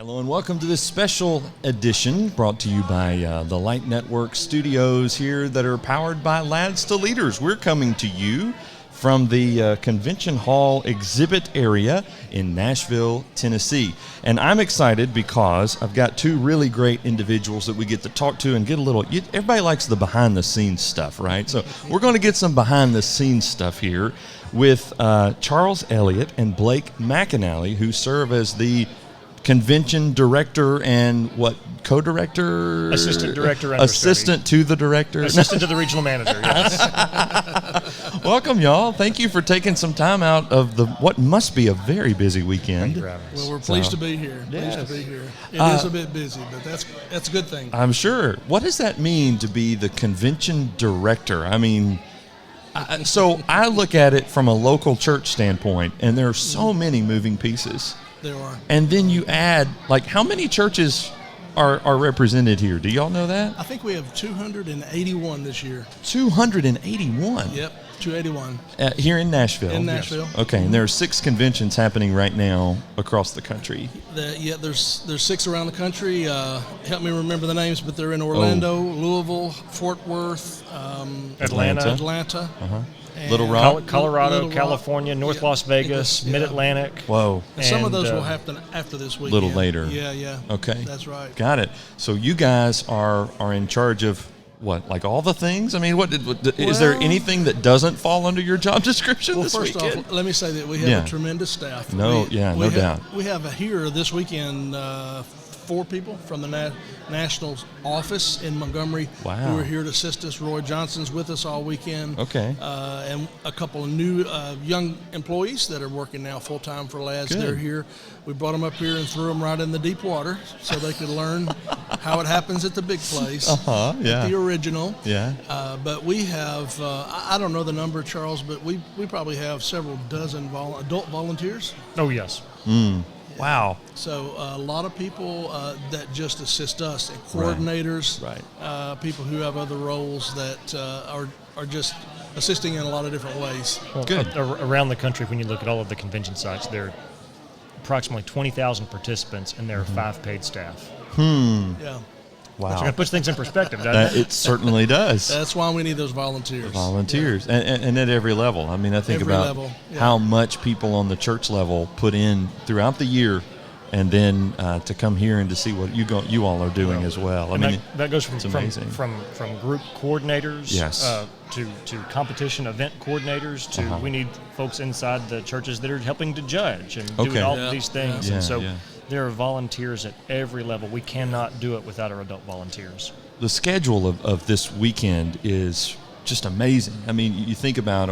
Hello and welcome to this special edition brought to you by the Light Network studios here that are powered by Lads to Leaders. We're coming to you from the Convention Hall exhibit area in Nashville, Tennessee. And I'm excited because I've got two really great individuals that we get to talk to and get a little, everybody likes the behind the scenes stuff, right? So we're going to get some behind the scenes stuff here with Charles Elliott and Blake McAnally, who serve as the convention director and co-director? Assistant director. Assistant to the director? Assistant to the regional manager, yes. Welcome, y'all. Thank you for taking some time out of what must be a very busy weekend. Well, we're pleased to be here. Yes. Pleased to be here. It is a bit busy, but that's a good thing. I'm sure. What does that mean to be the convention director? I mean, so I look at it from a local church standpoint, and there are so many moving pieces. There are. And then you add, how many churches are represented here? Do y'all know that? I think we have 281 this year. 281? Yep, 281. Here in Nashville? In Nashville. Yes. Okay, and there are 6 conventions happening right now across the country. There's 6 around the country. Help me remember the names, but they're in Orlando, Louisville, Fort Worth, Atlanta. Uh-huh. Little Rock, Colorado, Little Rock, California, North Las Vegas, Mid-Atlantic. Whoa. And some of those will happen after this weekend. A little later. Yeah. Okay. That's right. Got it. So you guys are in charge of what, all the things? I mean, is there anything that doesn't fall under your job description this weekend? Well, first off, let me say that we have a tremendous staff. No doubt. We have here this weekend 4 people from the National office in Montgomery who are here to assist us. Roy Johnson's with us all weekend. Okay. And a couple of new young employees that are working now full-time for Lads. Good. They're here. We brought them up here and threw them right in the deep water so they could learn how it happens at the big place, at the original. Yeah. But we have, I don't know the number, Charles, but we probably have several dozen adult volunteers. Oh, yes. Wow. So a lot of people that just assist us, and coordinators, people who have other roles that are just assisting in a lot of different ways. Well, good. Around the country, when you look at all of the convention sites, there are approximately 20,000 participants, and there are 5 paid staff. Yeah. Wow. So that puts things in perspective, doesn't it? It certainly does. That's why we need those volunteers. Volunteers, and at every level. I mean, I think Every about level, yeah. how much people on the church level put in throughout the year, and then to come here and to see what you all are doing as well. I mean, that goes from amazing. from group coordinators, Yes. to competition event coordinators, to we need folks inside the churches that are helping to judge and doing all of these things. Yeah. And so there are volunteers at every level. We cannot do it without our adult volunteers. The schedule of this weekend is just amazing. I mean, you think about,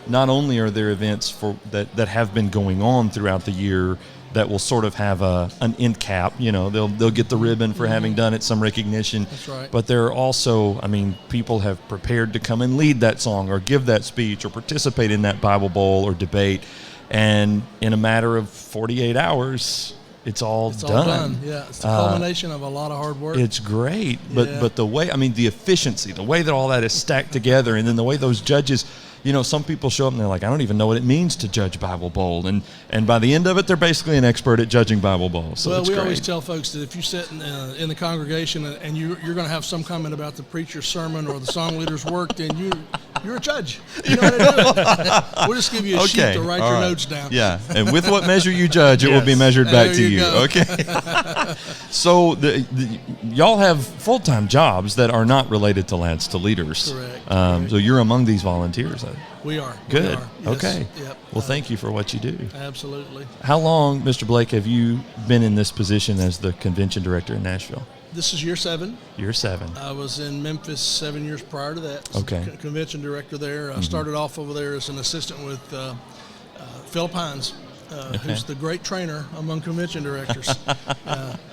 not only are there events that have been going on throughout the year that will sort of have an end cap, they'll get the ribbon for having done it, some recognition. That's right. But there are also, people have prepared to come and lead that song or give that speech or participate in that Bible Bowl or debate. And in a matter of 48 hours, it's all done. Yeah, it's the culmination of a lot of hard work. It's great, but the way, the efficiency, the way that all that is stacked together, and then the way those judges, some people show up and they're like, I don't even know what it means to judge Bible Bowl, and by the end of it, they're basically an expert at judging Bible Bowl. So we always tell folks that if you sit in the congregation and you're going to have some comment about the preacher's sermon or the song leader's work, then you're a judge. You know what I do? We'll just give you a sheet to write your notes down. Yeah, and with what measure you judge, it will be measured back to you. Okay. So y'all have full-time jobs that are not related to Lads to Leaders. Correct. So you're among these volunteers. We are. Good. We are. Yes. Okay. Yep. Well, thank you for what you do. Absolutely. How long, Mr. Blake, have you been in this position as the convention director in Nashville? This is year 7. Year 7. I was in Memphis 7 years prior to that. Okay. Convention director there. I started off over there as an assistant with Philip Hines, who's the great trainer among convention directors.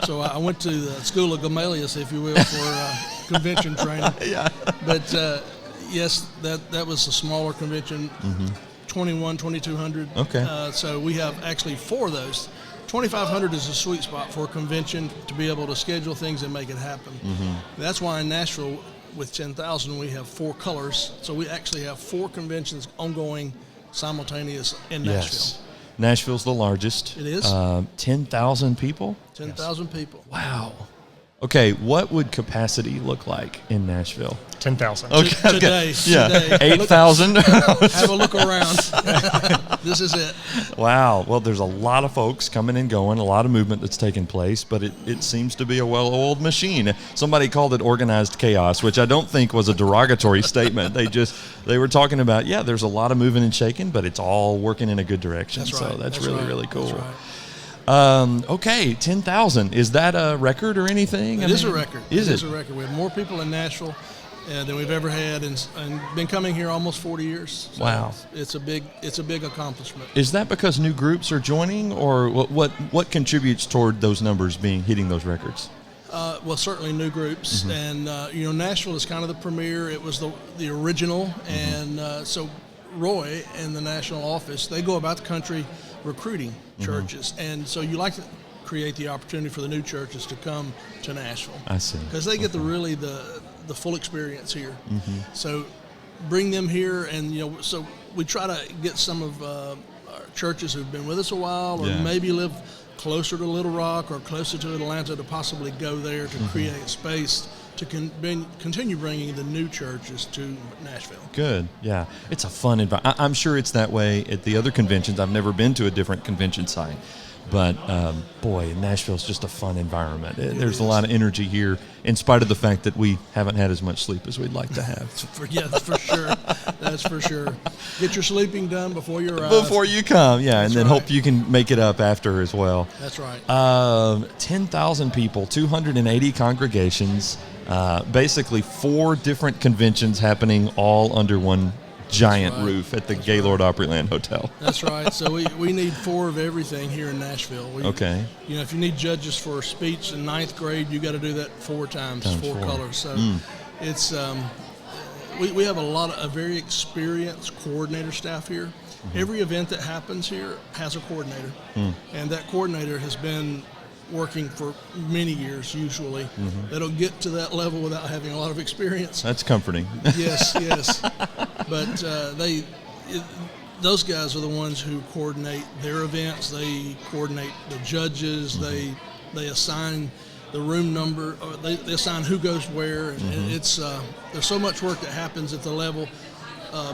So I went to the school of Gamaliel, if you will, for convention training. Yeah. But yes, that was a smaller convention, 2,200. Okay. So we have actually 4 of those. 2,500 is a sweet spot for a convention to be able to schedule things and make it happen. That's why in Nashville, with 10,000, we have 4 colors. So we actually have 4 conventions ongoing simultaneous in Nashville. Nashville's the largest. It is. 10,000 people? 10,000 people. Wow. Okay, what would capacity look like in Nashville? 10,000. Okay. Today. Yeah. Today. 8,000? Have a look around. This is it. Wow. Well, there's a lot of folks coming and going, a lot of movement that's taking place, but it seems to be a well-oiled machine. Somebody called it organized chaos, which I don't think was a derogatory statement. They were talking about, there's a lot of moving and shaking, but it's all working in a good direction. That's right. So that's really, really cool. That's right. Okay, 10,000. Is that a record or anything? It is a record. Is it? It is a record. We have more people in Nashville than we've ever had, and been coming here almost 40 years. So wow. It's a big accomplishment. Is that because new groups are joining, or what contributes toward those numbers hitting those records? Well, certainly new groups, and Nashville is kind of the premier. It was the original, and so Roy and the national office, they go about the country recruiting churches, and so you like to create the opportunity for the new churches to come to Nashville. I see. Because they get the full experience here. So bring them here, and so we try to get some of our churches who've been with us a while, or maybe live closer to Little Rock or closer to Atlanta, to possibly go there to create space to continue bringing the new churches to Nashville. Good, yeah. It's a fun environment. I'm sure it's that way at the other conventions. I've never been to a different convention site. But, boy, Nashville's just a fun environment. There's a lot of energy here, in spite of the fact that we haven't had as much sleep as we'd like to have. That's for sure. That's for sure. Get your sleeping done before you arrive. Before you come, yeah. That's and then right. hope you can make it up after as well. That's right. 10,000 people, 280 congregations, basically 4 different conventions happening all under one giant roof at the Gaylord Opryland Hotel. That's right. So we need 4 of everything here in Nashville. Okay. If you need judges for a speech in 9th grade, you got to do that 4 times 4 colors. So it's we have a very experienced coordinator staff here. Every event that happens here has a coordinator, and that coordinator has been working for many years. Usually, they don't get to that level without having a lot of experience. That's comforting. Yes. But those guys are the ones who coordinate their events. They coordinate the judges. They assign the room number. Or they assign who goes where. And it's there's so much work that happens at the level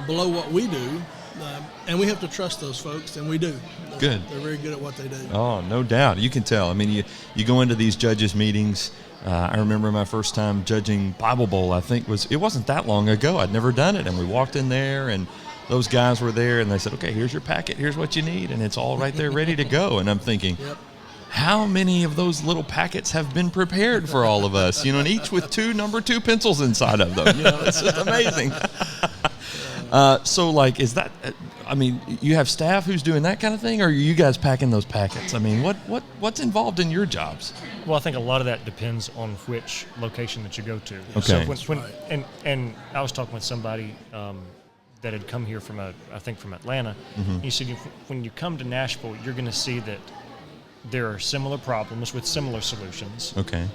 below what we do. And we have to trust those folks, and we do. Good. They're very good at what they do. Oh, no doubt. You can tell. I mean, you go into these judges' meetings. I remember my first time judging Bible Bowl, it wasn't that long ago. I'd never done it. And we walked in there, and those guys were there, and they said, okay, here's your packet. Here's what you need. And it's all right there ready to go. And I'm thinking, how many of those little packets have been prepared for all of us? And each with 2 number 2 pencils inside of them. It's just amazing. So, is that, you have staff who's doing that kind of thing, or are you guys packing those packets? What's involved in your jobs? Well, I think a lot of that depends on which location that you go to. Okay. So and I was talking with somebody that had come here from Atlanta. He said, when you come to Nashville, you're going to see that there are similar problems with similar solutions. Okay.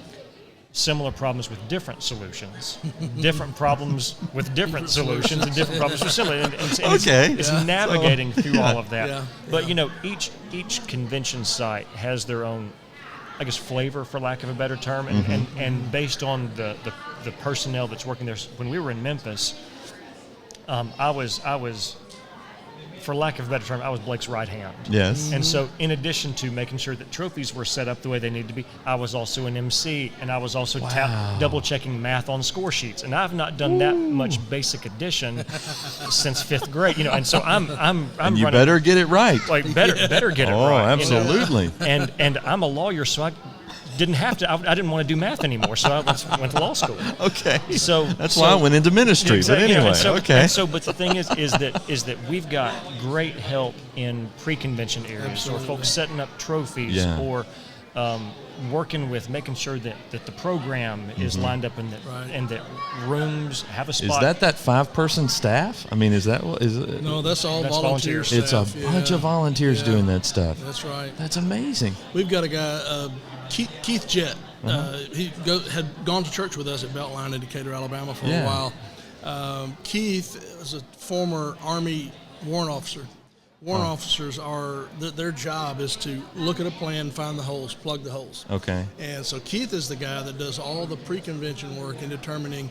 Similar problems with different solutions, different problems with different solutions, and different problems with similar. And it's navigating through all of that. Yeah. But each convention site has their own, I guess, flavor, for lack of a better term, and based on the personnel that's working there. When we were in Memphis, I was, for lack of a better term, I was Blake's right hand. Yes. And so, in addition to making sure that trophies were set up the way they need to be, I was also an MC, and I was also double-checking math on score sheets. And I've not done that much basic addition since 5th grade. And so I'm and you running, better get it right. Better get it right. Oh, absolutely. And I'm a lawyer, so I didn't have to. I didn't want to do math anymore, so I went to law school. Okay. So that's why I went into ministry. Exactly, but anyway, but the thing is that we've got great help in pre-convention areas, Absolutely. or folks setting up trophies, or working with making sure that the program is lined up and that rooms have a spot. Is that 5-person staff? Is it? No, that's all volunteer staff. It's a bunch of volunteers doing that stuff. That's right. That's amazing. We've got a guy, Keith Jett. He had gone to church with us at Beltline in Decatur, Alabama for a while. Keith is a former Army warrant officer Warrant officers are, their job is to look at a plan, find the holes, plug the holes. Okay. And so Keith is the guy that does all the pre-convention work in determining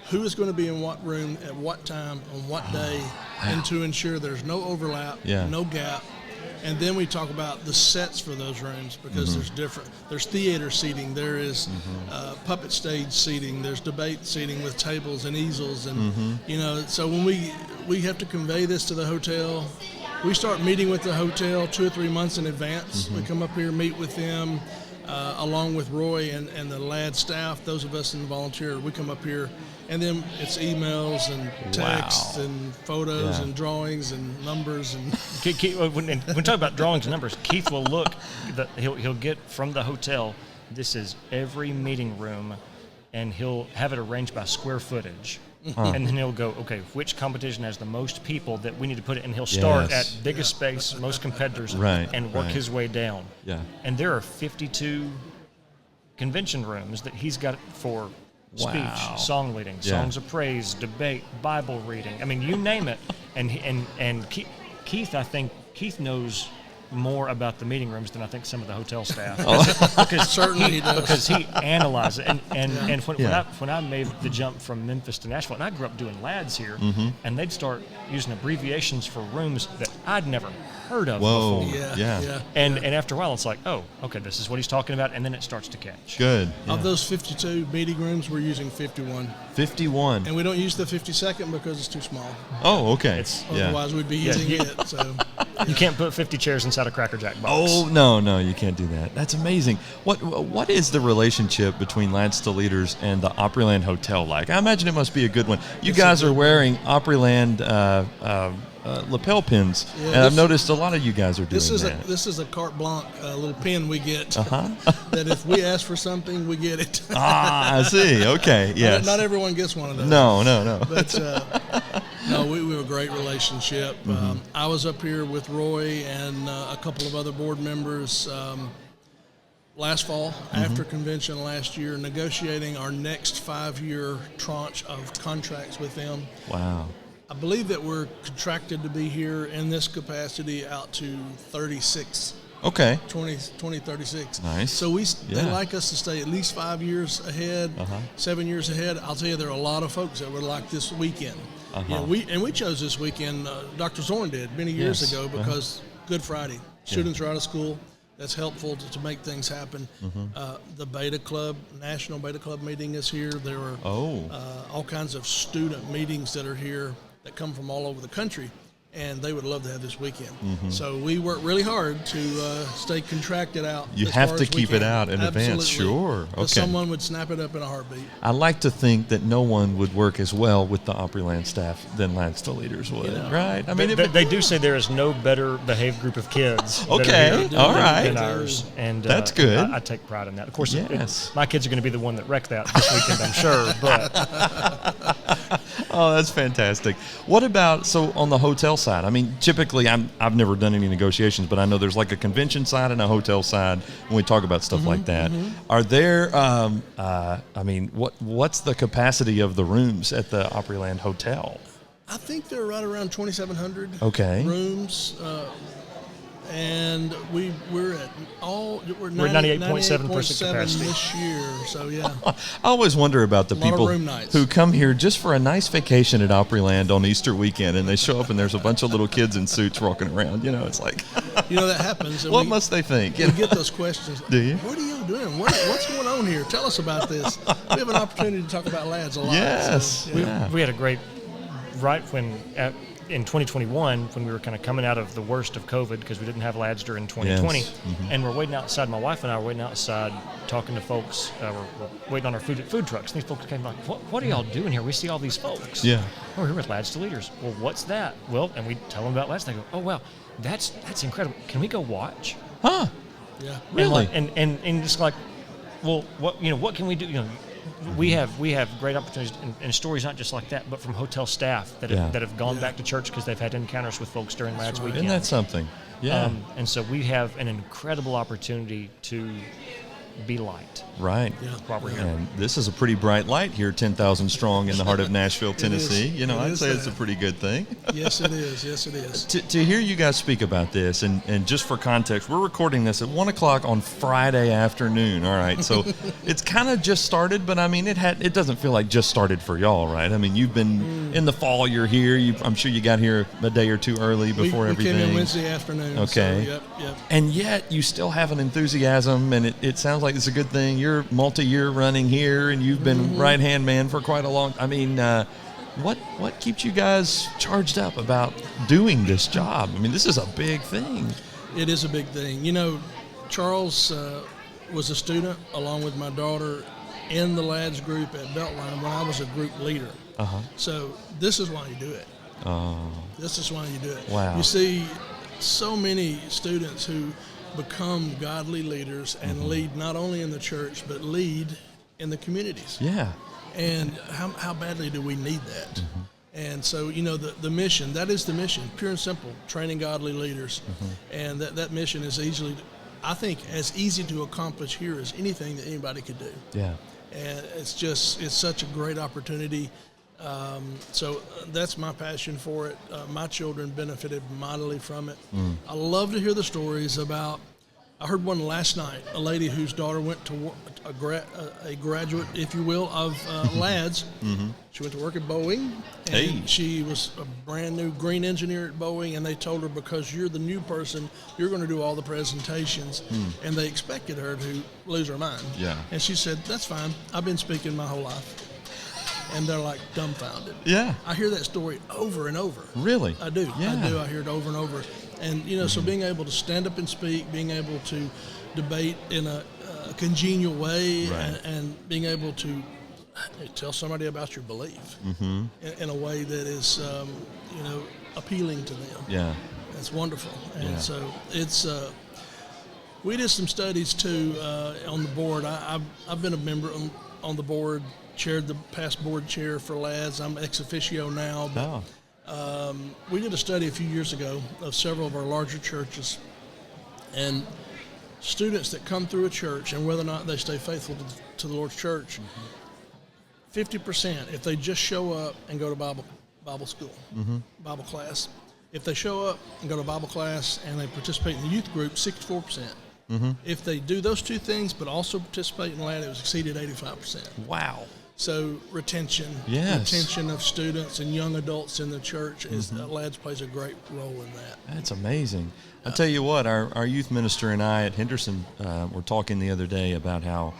who is going to be in what room at what time on what day, and to ensure there's no overlap, no gap. And then we talk about the sets for those rooms, because there's theater seating, there is puppet stage seating, there's debate seating with tables and easels, and so when we have to convey this to the hotel, we start meeting with the hotel 2 or 3 months in advance. We come up here, meet with them, along with Roy and the LAD staff, those of us in the volunteer, we come up here, and then it's emails and texts and photos and drawings and numbers. And when we talk about drawings and numbers, Keith will look, he'll get from the hotel, this is every meeting room, and he'll have it arranged by square footage. And then he'll go, okay, which competition has the most people that we need to put it, and he'll start at biggest space, most competitors, and work his way down. Yeah. And there are 52 convention rooms that he's got for speech, song leading, songs of praise, debate, Bible reading. I mean, you name it. And Keith, I think Keith knows more about the meeting rooms than I think some of the hotel staff. Because certainly he does. Because he analyzes it. And when I made the jump from Memphis to Nashville, and I grew up doing LADs here, and they'd start using abbreviations for rooms that I'd never heard of before. And after a while, it's like, oh, okay, this is what he's talking about, and then it starts to catch. Good. Of those 52 meeting rooms, we're using 51. 51. And we don't use the 52nd because it's too small. Oh, okay. Otherwise, we'd be using it. So you can't put 50 chairs inside a Cracker Jack box. Oh, no, you can't do that. That's amazing. What is the relationship between Lads to Leaders and the Opryland Hotel like? I imagine it must be a good one. You guys are wearing Opryland lapel pins, and I've noticed a lot of you guys are doing that. This is a carte blanche, little pin we get, that if we ask for something, we get it. I see. Okay, yes. Not everyone gets one of those. No. But no, we have a great relationship. I was up here with Roy and a couple of other board members last fall, after convention last year, negotiating our next 5-year tranche of contracts with them. Wow. I believe that we're contracted to be here in this capacity out to 36. Okay. 2036. Nice. So they like us to stay at least 5 years ahead, 7 years ahead. I'll tell you, there are a lot of folks that would like this weekend. We chose this weekend, Dr. Zorn did many years ago, because Good Friday. Students are out of school. That's helpful to make things happen. The Beta Club, National Beta Club meeting is here. There are all kinds of student meetings that are here that come from all over the country, and they would love to have this weekend. So we work really hard to stay contracted out. You have to keep it out in advance. Sure. Okay. Someone would snap it up in a heartbeat. I like to think that no one would work as well with the Opryland staff than Lads to Leaders would, right? I mean, they do say there is no better behaved group of kids all right, than ours, and that's good. I take pride in that. Of course, my kids are going to be the one that wrecked that this weekend, I'm sure. But oh, that's fantastic. What about, so on the hotel side? I mean, typically, I've never done any negotiations, but I know there's like a convention side and a hotel side when we talk about stuff like that. Are there, I mean, what's the capacity of the rooms at the Opryland Hotel? I think they're right around 2,700 rooms. And we're at we're 98.7% capacity this year. So I always wonder about the people who come here just for a nice vacation at Opryland on Easter weekend, and they show up and there's a bunch of little kids in suits walking around. It's like, that happens. What must they think? We get those questions. Do you? What are y'all doing? What's going on here? Tell us about this. We have an opportunity to talk about LADs a lot. Yes. So, we had a great in 2021, when we were kind of coming out of the worst of COVID, because we didn't have LADs during 2020, and we're waiting outside, my wife and I were waiting outside talking to folks, we're waiting on our food trucks, and these folks came like, what are y'all doing here? We see all these folks. We're here with Lads to Leaders. Well, what's that? Well, and we tell them about LADs, and they go, oh, wow, that's incredible. Can we go watch? Huh. Yeah. Really? And it's like, well, what can we do? We have great opportunities and stories not just like that, but from hotel staff that have gone back to church because they've had encounters with folks during LADs weekend. Isn't that something? Yeah. And so we have an incredible opportunity to be light. Right. Yeah. While we're here. And this is a pretty bright light here, 10,000 strong in the heart of Nashville, Tennessee. is. I'd say it's a pretty good thing. Yes, it is. Yes, it is. To hear you guys speak about this, and just for context, we're recording this at 1 o'clock on Friday afternoon. All right, so it's kind of just started, but I mean, it doesn't feel like just started for y'all, right? I mean, you've been in the fall. You're here. I'm sure you got here a day or two early before everything. We came in Wednesday afternoon. Okay. So, yep. And yet you still have an enthusiasm, and it sounds like it's a good thing. You're multi-year running here, and you've been right-hand man for quite a long. I mean, what keeps you guys charged up about doing this job? I mean, this is a big thing. It is a big thing. Charles was a student along with my daughter in the lads group at Beltline when I was a group leader. So this is why you do it. This is why you do it. Wow. You see so many students who become godly leaders and lead not only in the church but lead in the communities. Yeah. And how badly do we need that? And so, the mission, that is the mission, pure and simple, training godly leaders. And that mission is I think, as easy to accomplish here as anything that anybody could do. Yeah. And it's such a great opportunity. So that's my passion for it. My children benefited mightily from it. I love to hear the stories about, I heard one last night, a lady whose daughter went to a graduate, if you will, of lads. She went to work at Boeing, and she was a brand new green engineer at Boeing, and they told her, because you're the new person, you're going to do all the presentations, and they expected her to lose her mind. Yeah. And she said, that's fine. I've been speaking my whole life. And they're like dumbfounded. Yeah. I hear that story over and over. Really? I do. Yeah. I do. I hear it over and over. And, so being able to stand up and speak, being able to debate in a congenial way, Right. and being able to tell somebody about your belief in a way that is, appealing to them. Yeah. That's wonderful. And Yeah. so it's, we did some studies too on the board. I've been a member on the board, chaired the past board chair for lads. I'm ex officio now. But, we did a study a few years ago of several of our larger churches, and students that come through a church and whether or not they stay faithful to the Lord's church, 50%, if they just show up and go to Bible school, Bible class. If they show up and go to Bible class and they participate in the youth group, 64%. If they do those two things but also participate in LAD, it was exceeded 85%. Wow. So retention of students and young adults in the church is LADS plays a great role in that. That's amazing. I'll tell you what, our youth minister and I at Henderson were talking the other day about how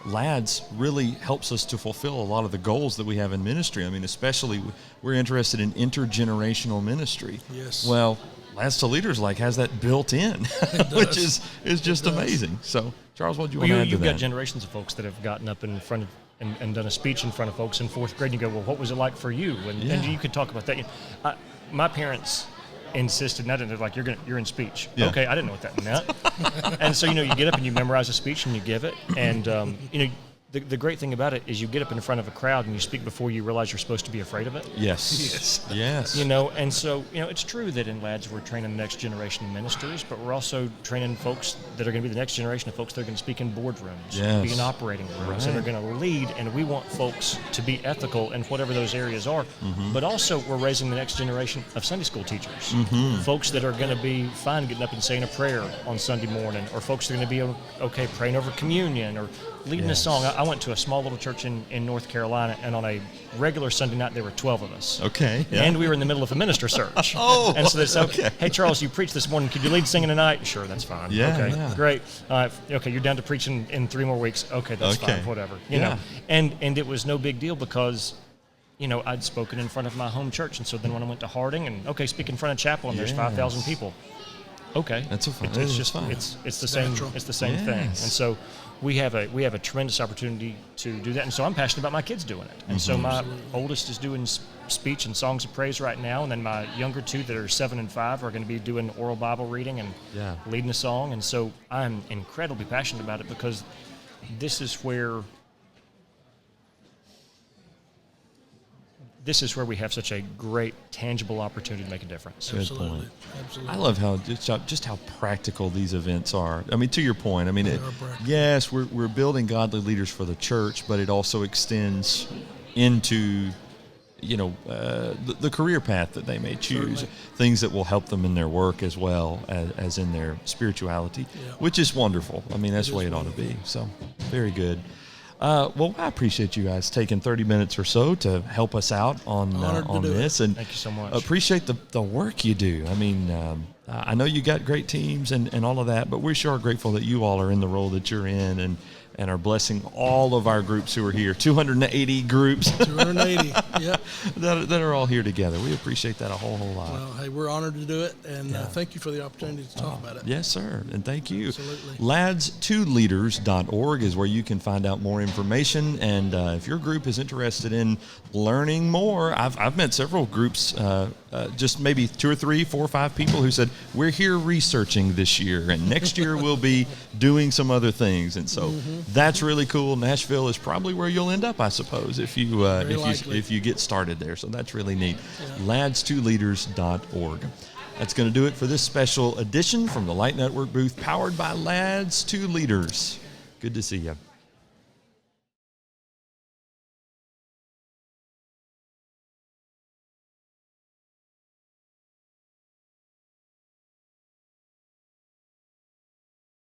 LADS really helps us to fulfill a lot of the goals that we have in ministry. I mean, especially we're interested in intergenerational ministry. Yes. Well, LADS to Leaders has that built in, which is just amazing. So, Charles, what do you want to add to You've that? got generations of folks that have gotten up in front of and done a speech in front of folks in fourth grade, and you go, well, what was it like for you? And you could talk about that. My parents insisted, they're like, you're in speech. Yeah. Okay, I didn't know what that meant. And so, you get up and you memorize a speech and you give it. And, the great thing about it is you get up in front of a crowd and you speak before you realize you're supposed to be afraid of it. Yes. And so, it's true that in LADS we're training the next generation of ministers, but we're also training folks that are going to be the next generation of folks that are going to speak in boardrooms, be in operating rooms, that are going to lead, and we want folks to be ethical in whatever those areas are. But also we're raising the next generation of Sunday school teachers, folks that are going to be fine getting up and saying a prayer on Sunday morning, or folks that are going to be okay praying over communion or leading a song. I went to a small little church in North Carolina, and on a regular Sunday night, there were 12 of us. Okay. Yeah. And we were in the middle of a minister search. And so they said, hey, Charles, you preached this morning. Could you lead singing tonight? Sure, that's fine. Yeah, okay, yeah. great. Okay, you're down to preaching in 3 more weeks. Okay, that's fine, whatever. You know. And it was no big deal because, I'd spoken in front of my home church. And so then when I went to Harding and, speak in front of chapel, and there's 5,000 people. Okay. That's fine. It's just fine. it's the same. It's the same thing. And so we have a tremendous opportunity to do that. And so I'm passionate about my kids doing it. And so my oldest is doing speech and songs of praise right now, and then my younger 2 that are 7 and 5 are going to be doing oral Bible reading and leading a song. And so I'm incredibly passionate about it because this is where this is where we have such a great, tangible opportunity to make a difference. Good Absolutely. point. Absolutely. I love how just how practical these events are. I mean, to your point, I mean, They are practical. yes, we're building godly leaders for the church, but it also extends into the career path that they may choose, Certainly. things that will help them in their work as well as in their spirituality, Yeah. which is wonderful. I mean, that's It the way is it ought to wonderful. be. So, very good. Well, I appreciate you guys taking 30 minutes or so to help us out on Honored to do this, and Thank you so much. appreciate the work you do. I mean, I know you got great teams and all of that, but we sure are grateful that you all are in the role that you're in and are blessing all of our groups who are here, 280 groups 280. Yep. that are all here together. We appreciate that a whole lot. Well, hey, we're honored to do it, and thank you for the opportunity to talk about it. Yes, sir, and thank you. Absolutely. Lads2leaders.org is where you can find out more information, and if your group is interested in learning more, I've met several groups, just maybe 2 or 3, 4 or 5 people who said, we're here researching this year, and next year we'll be doing some other things, and so that's really cool. Nashville is probably where you'll end up, I suppose, if you if you get started there. So that's really neat. Lads2leaders.org. That's going to do it for this special edition from the Light Network booth, powered by Lads2 Leaders. Good to see you.